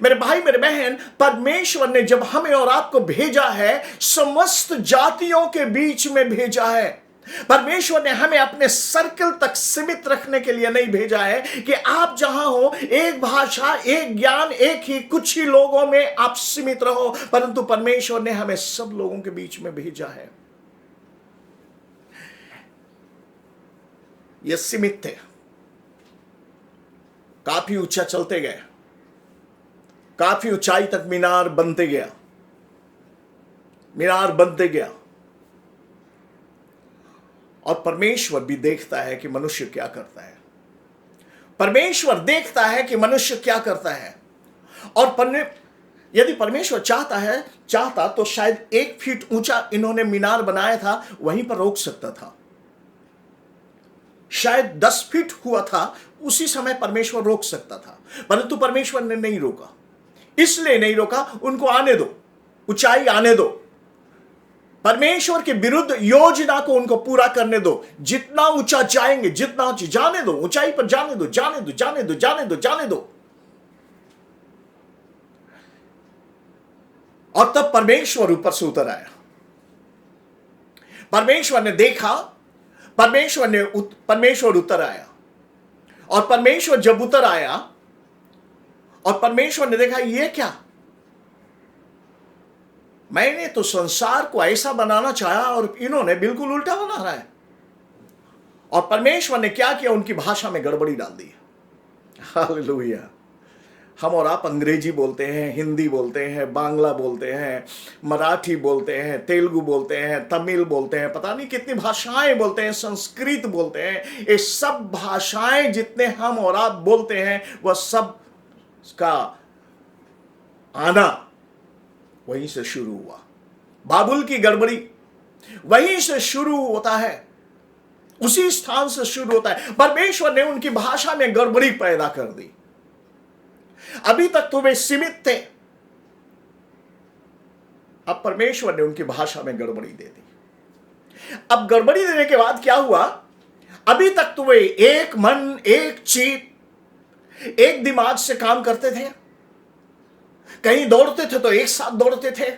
मेरे भाई मेरे बहन, परमेश्वर ने जब हमें और आपको भेजा है, समस्त जातियों के बीच में भेजा है। परमेश्वर ने हमें अपने सर्कल तक सीमित रखने के लिए नहीं भेजा है कि आप जहां हो, एक भाषा, एक ज्ञान, एक ही कुछ ही लोगों में आप सीमित रहो, परंतु परमेश्वर ने हमें सब लोगों के बीच में भेजा है। ये सीमित थे, काफी ऊंचा चलते गए, काफी ऊंचाई तक मीनार बनते गया, मीनार बनते गया। और परमेश्वर भी देखता है कि मनुष्य क्या करता है। परमेश्वर देखता है कि मनुष्य क्या करता है। और यदि परमेश्वर चाहता तो शायद 1 फीट ऊंचा इन्होंने मीनार बनाया था, वहीं पर रोक सकता था। शायद 10 फीट हुआ था, उसी समय परमेश्वर रोक सकता था, परंतु परमेश्वर ने नहीं रोका। इसलिए नहीं रोका, उनको आने दो, ऊंचाई आने दो, परमेश्वर के विरुद्ध योजना को उनको पूरा करने दो। जितना ऊंचा जाएंगे, जितना ऊंचा, जाने दो, ऊंचाई पर जाने दो, जाने दो, जाने दो, जाने दो, जाने दो। और तब परमेश्वर ऊपर से उतर आया। परमेश्वर ने देखा, परमेश्वर उतर आया। और परमेश्वर जब उतर आया और परमेश्वर ने देखा, ये क्या, मैंने तो संसार को ऐसा बनाना चाहा और इन्होंने बिल्कुल उल्टा बना रहा है। और परमेश्वर ने क्या किया? उनकी भाषा में गड़बड़ी डाल दी। हालेलुया। हम और आप अंग्रेजी बोलते हैं, हिंदी बोलते हैं, बांग्ला बोलते हैं, मराठी बोलते हैं, तेलुगु बोलते हैं, तमिल बोलते हैं, पता नहीं कितनी भाषाएं बोलते हैं, संस्कृत बोलते हैं। ये सब भाषाएं जितने हम और आप बोलते हैं, वह सब का आना वहीं से शुरू हुआ। बाबुल की गड़बड़ी वहीं से शुरू होता है, उसी स्थान से शुरू होता है। परमेश्वर ने उनकी भाषा में गड़बड़ी पैदा कर दी। अभी तक तो वे सीमित थे, अब परमेश्वर ने उनकी भाषा में गड़बड़ी दे दी। अब गड़बड़ी देने के बाद क्या हुआ? अभी तक तो वे एक मन, एक चित, एक दिमाग से काम करते थे। कहीं दौड़ते थे तो एक साथ दौड़ते थे।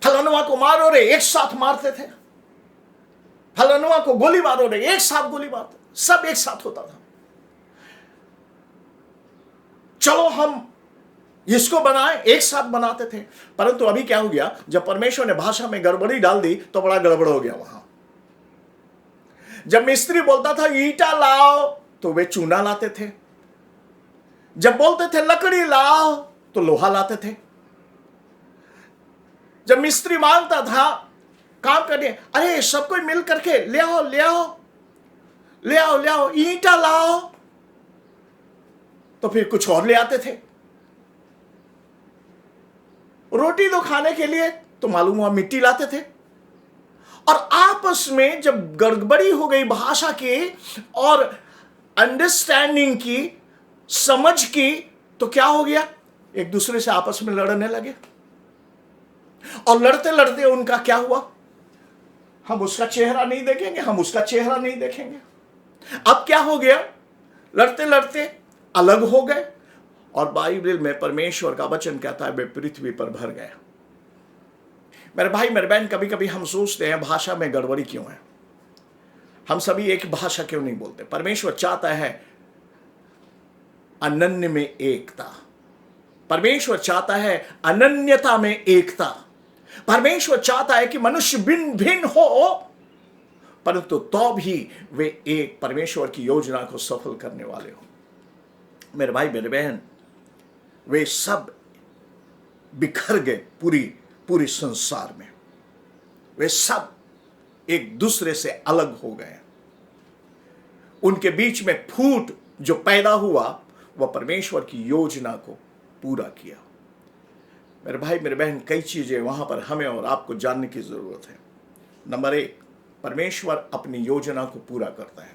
फलानुआ को मारो रे, एक साथ मारते थे। फलानुआ को गोली मारो रे, एक साथ गोली मारते, सब एक साथ होता था। चलो हम इसको बनाएं, एक साथ बनाते थे। परंतु अभी क्या हो गया? जब परमेश्वर ने भाषा में गड़बड़ी डाल दी तो बड़ा गड़बड़ हो गया वहां। जब मिस्त्री बोलता था ईटा लाओ तो वे चूना लाते थे। जब बोलते थे लकड़ी लाओ तो लोहा लाते थे। जब मिस्त्री मांगता था काम करने, अरे सब कोई मिल करके ले आओ ले आओ ले आओ ले आओ ईटा लाओ, तो फिर कुछ और ले आते थे। रोटी तो खाने के लिए तो मालूम हुआ मिट्टी लाते थे। और आपस में जब गड़बड़ी हो गई भाषा की और अंडरस्टैंडिंग की, समझ की, तो क्या हो गया? एक दूसरे से आपस में लड़ने लगे। और लड़ते लड़ते उनका क्या हुआ? हम उसका चेहरा नहीं देखेंगे, हम उसका चेहरा नहीं देखेंगे। अब क्या हो गया? लड़ते लड़ते अलग हो गए। और बाइबल में परमेश्वर का वचन कहता है वे पृथ्वी पर भर गए। मेरे भाई मेरे बहन, कभी कभी हम सोचते हैं भाषा में गड़बड़ी क्यों है, हम सभी एक भाषा क्यों नहीं बोलते। परमेश्वर चाहता है अनन्य में एकता। परमेश्वर चाहता है अनन्यता में एकता। परमेश्वर चाहता है कि मनुष्य भिन्न भिन्न हो, परंतु तो भी वे एक परमेश्वर की योजना को सफल करने वाले हो। मेरे भाई मेरे बहन, वे सब बिखर गए पूरी संसार में। वे सब एक दूसरे से अलग हो गए। उनके बीच में फूट जो पैदा हुआ वह परमेश्वर की योजना को पूरा किया। मेरे भाई मेरे बहन, कई चीजें वहां पर हमें और आपको जानने की जरूरत है। नंबर 1, परमेश्वर अपनी योजना को पूरा करता है।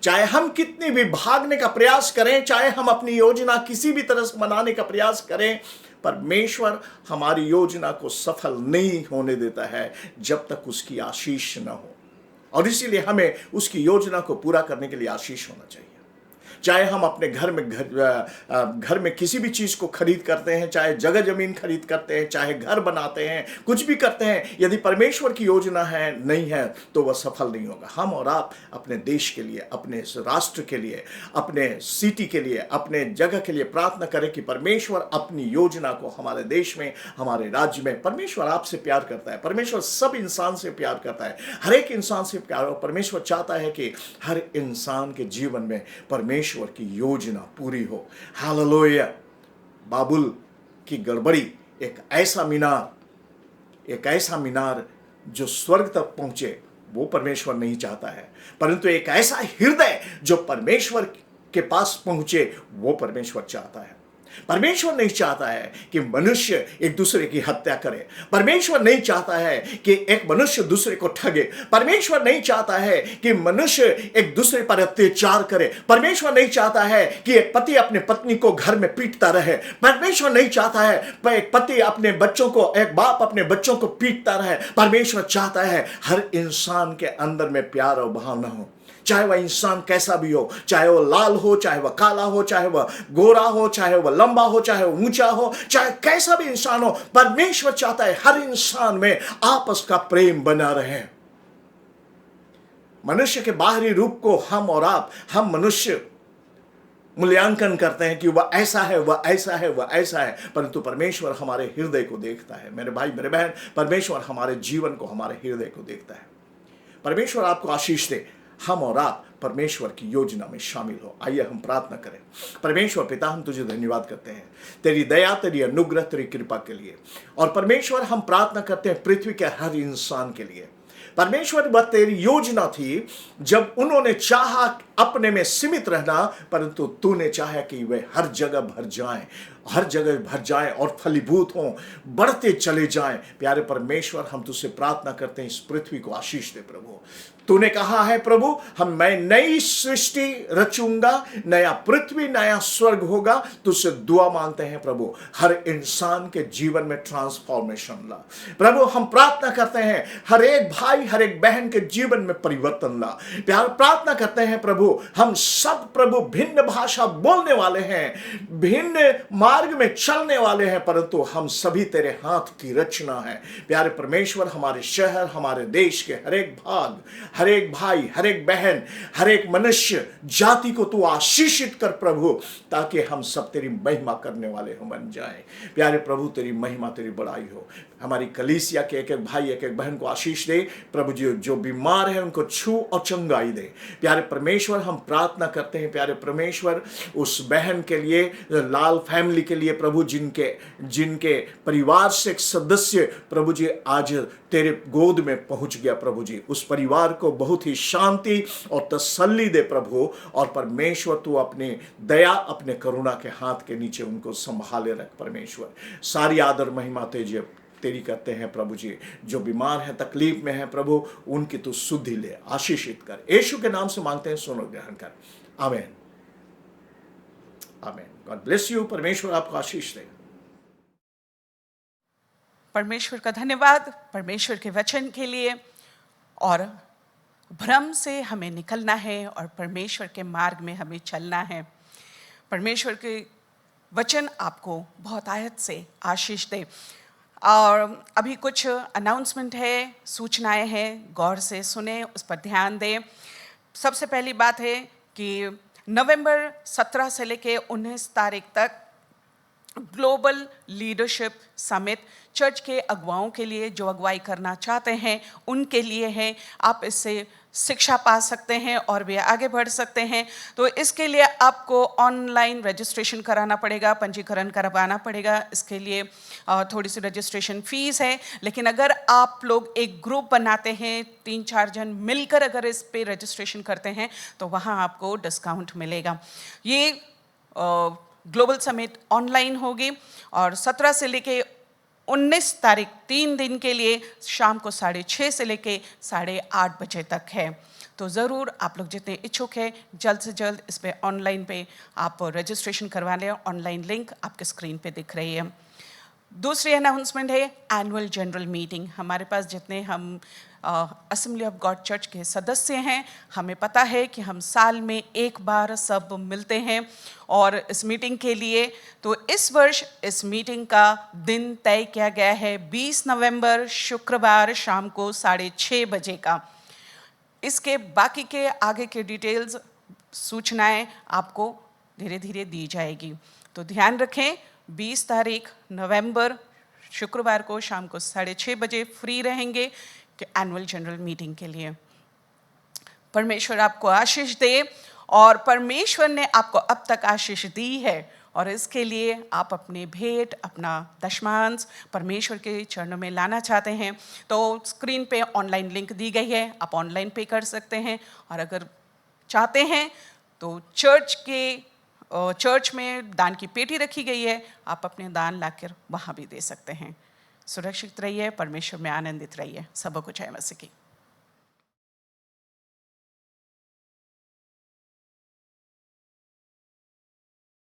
चाहे हम कितनी भी भागने का प्रयास करें, चाहे हम अपनी योजना किसी भी तरह से बनाने का प्रयास करें, परमेश्वर हमारी योजना को सफल नहीं होने देता है जब तक उसकी आशीष न हो। और इसीलिए हमें उसकी योजना को पूरा करने के लिए आशीष होना चाहिए। चाहे हम अपने घर में किसी भी चीज को खरीद करते हैं, चाहे जगह जमीन खरीद करते हैं, चाहे घर बनाते हैं, कुछ भी करते हैं, यदि परमेश्वर की योजना है नहीं है तो वह सफल नहीं होगा। हम और आप अपने देश के लिए, अपने राष्ट्र के लिए, अपने सिटी के लिए, अपने जगह के लिए प्रार्थना करें कि परमेश्वर अपनी योजना को हमारे देश में, हमारे राज्य में, परमेश्वर आपसे प्यार करता है। परमेश्वर सब इंसान से प्यार करता है, हर एक इंसान से प्यार। और परमेश्वर चाहता है कि हर इंसान के जीवन में परमेश्वर की योजना पूरी हो। हालेलुया। बाबुल की गड़बड़ी एक ऐसा मीनार जो स्वर्ग तक पहुंचे, वो परमेश्वर नहीं चाहता है, परंतु एक ऐसा हृदय जो परमेश्वर के पास पहुंचे, वो परमेश्वर चाहता है। परमेश्वर नहीं चाहता है कि मनुष्य एक दूसरे की हत्या करे। परमेश्वर नहीं चाहता है कि एक मनुष्य दूसरे को ठगे। परमेश्वर नहीं चाहता है कि मनुष्य एक दूसरे पर अत्याचार करे। परमेश्वर नहीं चाहता है कि एक पति अपने पत्नी को घर में पीटता रहे। परमेश्वर नहीं चाहता है एक पति अपने बच्चों को, एक बाप अपने बच्चों को पीटता रहे। परमेश्वर चाहता है हर इंसान के अंदर में प्यार और भावना हो, चाहे वह इंसान कैसा भी हो, चाहे वह लाल हो, चाहे वह काला हो, चाहे वह गोरा हो, चाहे वह लंबा हो, चाहे वह ऊंचा हो, चाहे कैसा भी इंसान हो। परमेश्वर चाहता है हर इंसान में आपस का प्रेम बना रहे। मनुष्य के बाहरी रूप को हम मनुष्य मूल्यांकन करते हैं कि वह ऐसा है, वह ऐसा है, वह ऐसा है, परंतु परमेश्वर हमारे हृदय को देखता है। मेरे भाई मेरे बहन, परमेश्वर हमारे जीवन को, हमारे हृदय को देखता है। परमेश्वर आपको आशीष दे। हम और आप परमेश्वर की योजना में शामिल हो। आइए हम प्रार्थना करें। परमेश्वर पिता, हम तुझे धन्यवाद करते हैं तेरी दया, तेरी अनुग्रह, तेरी कृपा के लिए। और परमेश्वर हम प्रार्थना करते हैं पृथ्वी के हर इंसान के लिए। परमेश्वर, वह तेरी योजना थी जब उन्होंने चाहा अपने में सीमित रहना, परंतु तूने चाहा कि वे हर जगह भर जाएं, हर जगह भर जाएं और फलीभूत हों, बढ़ते चले जाएं। प्यारे परमेश्वर, हम तुझसे प्रार्थना करते हैं इस पृथ्वी को आशीष दे प्रभु। तूने कहा है प्रभु, मैं नई सृष्टि रचूंगा, नया पृथ्वी, नया स्वर्ग होगा। तुझसे दुआ मांगते हैं प्रभु, हर इंसान के जीवन में ट्रांसफॉर्मेशन ला प्रभु। हम प्रार्थना करते हैं हर एक भाई, हर एक बहन के जीवन में परिवर्तन ला। प्यार प्रार्थना करते हैं प्रभु, हम सब प्रभु भिन्न भाषा बोलने वाले हैं, भिन्न मार्ग में चलने वाले हैं, परंतु हम सभी तेरे हाथ की रचना है। प्यारे परमेश्वर, हमारे शहर, हमारे देश के हर एक भाग, हर एक भाई, हर एक बहन, हर एक मनुष्य जाति को तू आशीषित कर प्रभु, ताकि हम सब तेरी महिमा करने वाले हो बन जाए। प्यारे प्रभु, तेरी महिमा, तेरी बड़ाई हो। हमारी कलीसिया के एक एक भाई, एक एक बहन को आशीष दे प्रभु जी। जो बीमार है उनको छू और चंगाई दे। प्यारे परमेश्वर, परमेश्वर हम प्रार्थना करते हैं प्यारे परमेश्वर, उस बहन के लिए, लाल फैमिली के लिए प्रभु, जिनके परिवार से एक सदस्य प्रभु जी आज तेरे गोद में पहुंच गया प्रभु जी, उस परिवार को बहुत ही शांति और तसल्ली दे प्रभु। और परमेश्वर तू अपनी दया, अपने करुणा के हाथ के नीचे उनको संभाले रख परमेश्वर। सारी आदर महिमा तेरी करते हैं प्रभु जी। जो बीमार है, तकलीफ में है प्रभु, उनकी तू सुधि ले, आशीषित कर। यीशु के नाम से मांगते हैं, सुनो ग्रहण कर। आमीन आमीन। God bless you. परमेश्वर आपको आशीष दे। परमेश्वर का धन्यवाद परमेश्वर के वचन के लिए। और भ्रम से हमें निकलना है और परमेश्वर के मार्ग में हमें चलना है। परमेश्वर के वचन आपको बहुत आयत से आशीष दे। और अभी कुछ अनाउंसमेंट है, सूचनाएं हैं, गौर से सुने, उस पर ध्यान दें। सबसे पहली बात है कि नवंबर 17 से लेके 19 तारीख तक ग्लोबल लीडरशिप समिट चर्च के अगुवाओं के लिए, जो अगुवाई करना चाहते हैं उनके लिए है। आप इससे शिक्षा पा सकते हैं और भी आगे बढ़ सकते हैं। तो इसके लिए आपको ऑनलाइन रजिस्ट्रेशन कराना पड़ेगा, पंजीकरण करवाना पड़ेगा। इसके लिए थोड़ी सी रजिस्ट्रेशन फीस है, लेकिन अगर आप लोग एक ग्रुप बनाते हैं, 3-4 जन मिलकर अगर इस पे रजिस्ट्रेशन करते हैं तो वहाँ आपको डिस्काउंट मिलेगा। ये ग्लोबल समिट ऑनलाइन होगी और 17 से लेके 19 तारीख 3 दिन के लिए शाम को 6:30 से लेके 8:30 बजे तक है। तो ज़रूर आप लोग जितने इच्छुक हैं जल्द से जल्द इस पे ऑनलाइन पे आप रजिस्ट्रेशन करवा लें। ऑनलाइन लिंक आपके स्क्रीन पे दिख रही है। दूसरी अनाउंसमेंट है एनुअल जनरल मीटिंग। हमारे पास जितने हम असेंबली ऑफ गॉड चर्च के सदस्य हैं, हमें पता है कि हम साल में एक बार सब मिलते हैं और इस मीटिंग के लिए। तो इस वर्ष इस मीटिंग का दिन तय किया गया है 20 नवंबर शुक्रवार शाम को 6:30 बजे का। इसके बाकी के आगे के डिटेल्स, सूचनाएं आपको धीरे धीरे दी जाएगी। तो ध्यान रखें, 20 तारीख नवंबर शुक्रवार को शाम को 6:30 बजे फ्री रहेंगे कि एनुअल जनरल मीटिंग के लिए। परमेश्वर आपको आशीष दे। और परमेश्वर ने आपको अब तक आशीष दी है और इसके लिए आप अपने भेंट, अपना दशमांश परमेश्वर के चरणों में लाना चाहते हैं तो स्क्रीन पे ऑनलाइन लिंक दी गई है, आप ऑनलाइन पे कर सकते हैं। और अगर चाहते हैं तो चर्च में दान की पेटी रखी गई है, आप अपने दान लाकर वहाँ भी दे सकते हैं। सुरक्षित रहिए, परमेश्वर में आनंदित रहिए। सबको जय मसीह की।